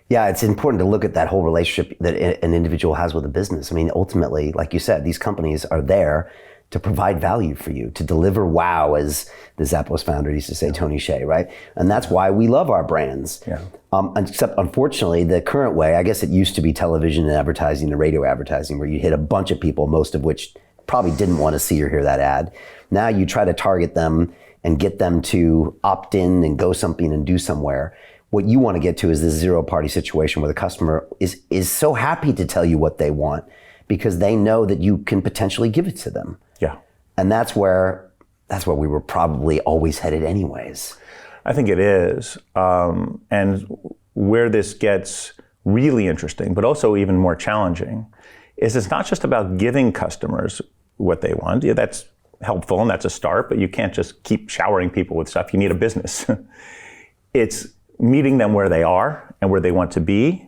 Yeah, it's important to look at that whole relationship that an individual has with a business. I mean, ultimately, like you said, these companies are there to provide value for you, to deliver wow, as the Zappos founder used to say, Tony Hsieh, right? And that's why we love our brands. Yeah. Except, unfortunately, the current way, I guess it used to be television and advertising and radio advertising, where you hit a bunch of people, most of which probably didn't want to see or hear that ad. Now you try to target them and get them to opt in and go something and do somewhere. What you want to get to is this zero-party situation where the customer is so happy to tell you what they want because they know that you can potentially give it to them. Yeah. And that's where we were probably always headed anyways. I think it is. And where this gets really interesting, but also even more challenging, is it's not just about giving customers what they want. Yeah, that's helpful and that's a start, but you can't just keep showering people with stuff. You need a business. It's meeting them where they are and where they want to be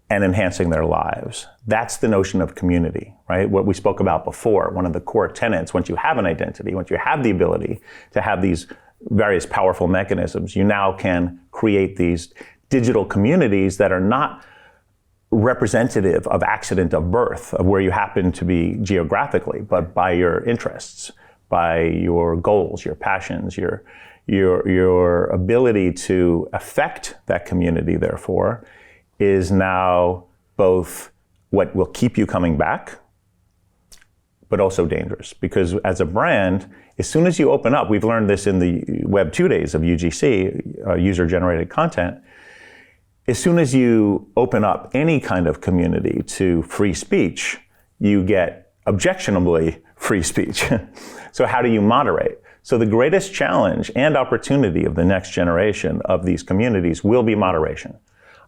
and enhancing their lives. That's the notion of community, right? What we spoke about before, one of the core tenets, once you have an identity, once you have the ability to have these various powerful mechanisms, you now can create these digital communities that are not representative of accident of birth, of where you happen to be geographically, but by your interests, by your goals, your passions, your ability to affect that community, therefore, is now both what will keep you coming back, but also dangerous. Because as a brand, as soon as you open up, we've learned this in the Web 2 days of UGC, user-generated content, as soon as you open up any kind of community to free speech, you get objectionably free speech. So how do you moderate? So the greatest challenge and opportunity of the next generation of these communities will be moderation.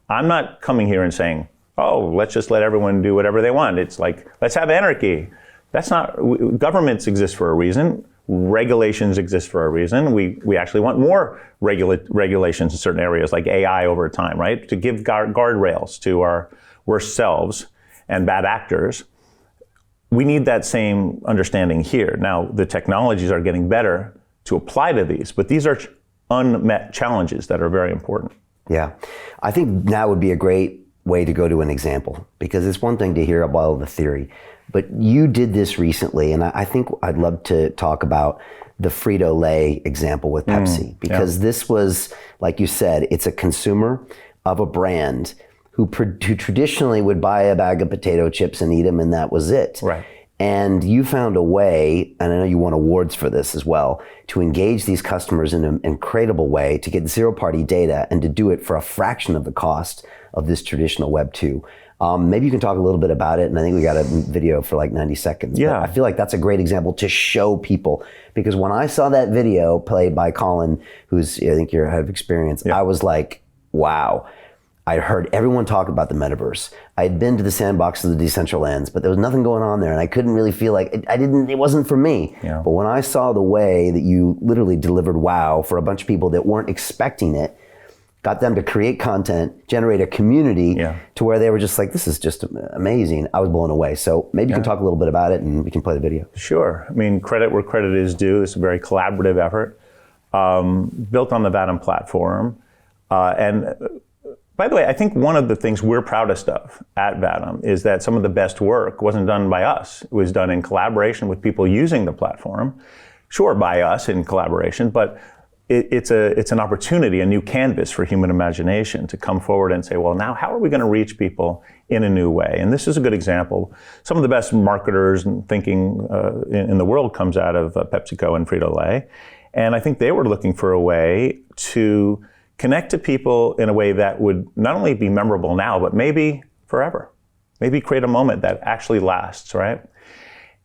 I'm not coming here and saying, oh, let's just let everyone do whatever they want. It's like, let's have anarchy. That's not, governments exist for a reason. Regulations exist for a reason. We actually want more regulations in certain areas like AI over time, right? To give guardrails to our worst selves and bad actors. We need that same understanding here. Now, the technologies are getting better to apply to these, but these are unmet challenges that are very important. Yeah, I think now would be a great way to go to an example, because it's one thing to hear about the theory, but you did this recently, and I think I'd love to talk about the Frito-Lay example with Pepsi, because this was, like you said, it's a consumer of a brand who traditionally would buy a bag of potato chips and eat them, and that was it. Right. And you found a way, and I know you won awards for this as well, to engage these customers in an incredible way, to get zero-party data and to do it for a fraction of the cost of this traditional Web 2. Maybe you can talk a little bit about it, and I think we got a video for like 90 seconds. Yeah. But I feel like that's a great example to show people, because when I saw that video played by Colin, who's, I think you're head of experience, I was like, wow. I heard everyone talk about the metaverse. I had been to the sandbox of the Decentralands, but there was nothing going on there, and I couldn't really feel like it wasn't for me. Yeah. But when I saw the way that you literally delivered wow for a bunch of people that weren't expecting it, got them to create content, generate a community to where they were just like, this is just amazing. I was blown away. So maybe you can talk a little bit about it and we can play the video. Sure. I mean, credit where credit is due. It's a very collaborative effort, built on the Vatom platform. And by the way, I think one of the things we're proudest of at Vatom is that some of the best work wasn't done by us. It was done in collaboration with people using the platform. Sure, by us in collaboration, but it's an opportunity, a new canvas for human imagination to come forward and say, well, now how are we going to reach people in a new way? And this is a good example. Some of the best marketers and thinking in the world comes out of PepsiCo and Frito-Lay. And I think they were looking for a way to connect to people in a way that would not only be memorable now, but maybe forever. Maybe create a moment that actually lasts, right?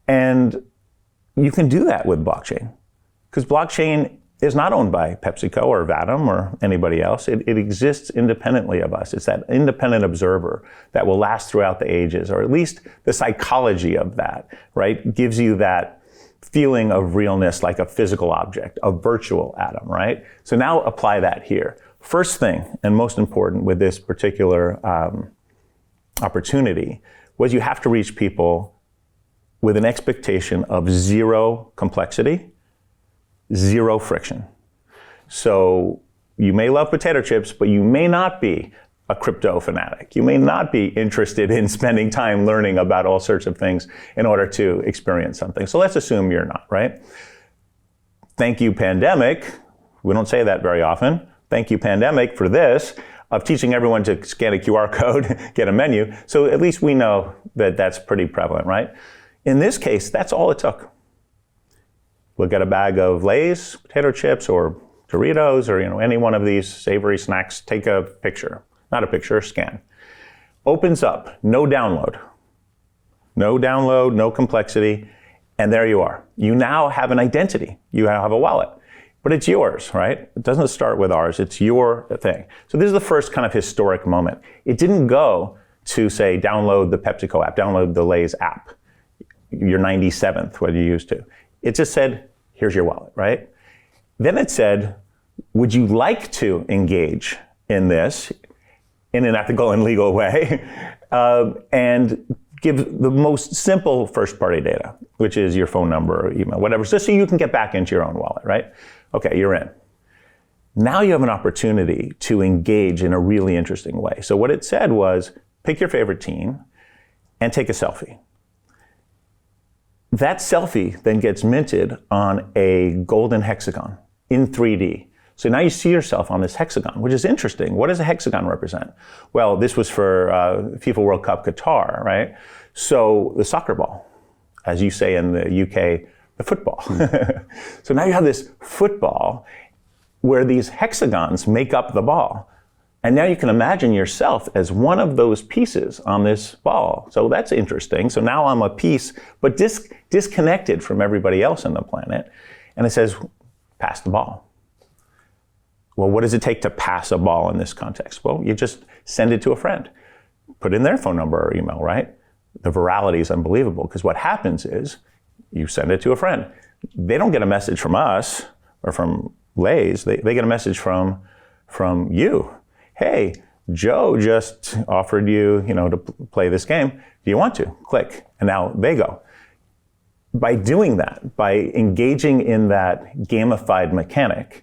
And you can do that with blockchain, because blockchain is not owned by PepsiCo or Vatom or anybody else. It exists independently of us. It's that independent observer that will last throughout the ages, or at least the psychology of that, right? Gives you that feeling of realness like a physical object, a virtual atom, right? So now apply that here. First thing, and most important with this particular opportunity, was you have to reach people with an expectation of zero complexity, zero friction. So you may love potato chips, but you may not be a crypto fanatic. You may not be interested in spending time learning about all sorts of things in order to experience something. So let's assume you're not, right? Thank you, pandemic. We don't say that very often. Thank you, pandemic, for this, of teaching everyone to scan a QR code, get a menu. So at least we know that that's pretty prevalent, right? In this case, that's all it took. We'll get a bag of Lay's, potato chips, or Doritos, or any one of these savory snacks, take a picture. Not a picture, scan. Opens up, no download. No download, no complexity, and there you are. You now have an identity. You have a wallet, but it's yours, right? It doesn't start with ours, it's your thing. So this is the first kind of historic moment. It didn't go to say, download the PepsiCo app, download the Lay's app, your 97th, what you used to. It just said, here's your wallet, right? Then it said, would you like to engage in this in an ethical and legal way, and give the most simple first-party data, which is your phone number or email, whatever, just so you can get back into your own wallet, right? Okay, you're in. Now you have an opportunity to engage in a really interesting way. So what it said was, pick your favorite team and take a selfie. That selfie then gets minted on a golden hexagon in 3D. So now you see yourself on this hexagon, which is interesting. What does a hexagon represent? Well, this was for FIFA World Cup Qatar, right? So the soccer ball, as you say in the UK, the football. So now you have this football where these hexagons make up the ball. And now you can imagine yourself as one of those pieces on this ball. So that's interesting. So now I'm a piece, but disconnected from everybody else on the planet. And it says, pass the ball. Well, what does it take to pass a ball in this context? Well, you just send it to a friend, put in their phone number or email, right? The virality is unbelievable, because what happens is you send it to a friend. They don't get a message from us or from Lay's. They get a message from you. Hey, Joe just offered you, to play this game. Do you want to? Click. And now they go. By doing that, by engaging in that gamified mechanic,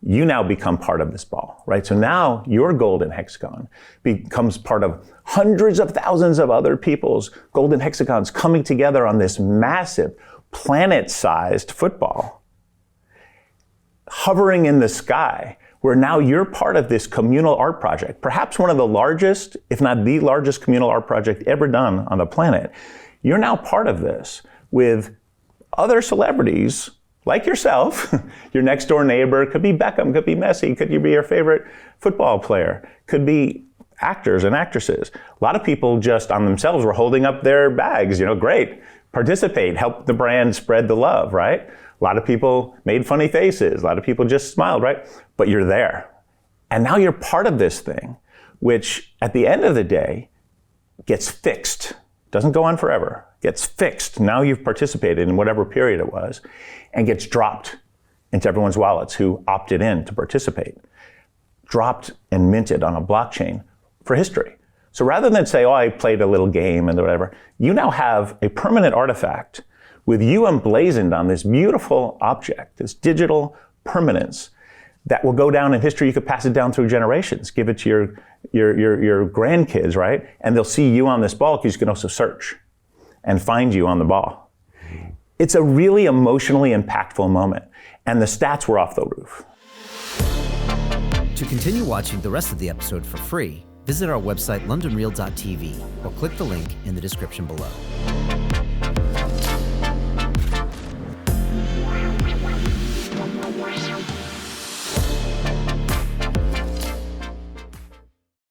you now become part of this ball, right? So now your golden hexagon becomes part of hundreds of thousands of other people's golden hexagons coming together on this massive planet-sized football, hovering in the sky, where now you're part of this communal art project, perhaps one of the largest, if not the largest communal art project ever done on the planet. You're now part of this with other celebrities like yourself. Your next door neighbor could be Beckham, could be Messi, could be your favorite football player, could be actors and actresses. A lot of people just on themselves were holding up their bags, great, participate, help the brand spread the love, right? A lot of people made funny faces, a lot of people just smiled, right? But you're there. And now you're part of this thing, which at the end of the day gets fixed. Doesn't go on forever, gets fixed. Now you've participated in whatever period it was, and gets dropped into everyone's wallets who opted in to participate. Dropped and minted on a blockchain for history. So rather than say, I played a little game and whatever, you now have a permanent artifact with you emblazoned on this beautiful object, this digital permanence that will go down in history. You could pass it down through generations, give it to your grandkids, right? And they'll see you on this ball, because you can also search and find you on the ball. It's a really emotionally impactful moment, and the stats were off the roof. To continue watching the rest of the episode for free, visit our website londonreal.tv or click the link in the description below.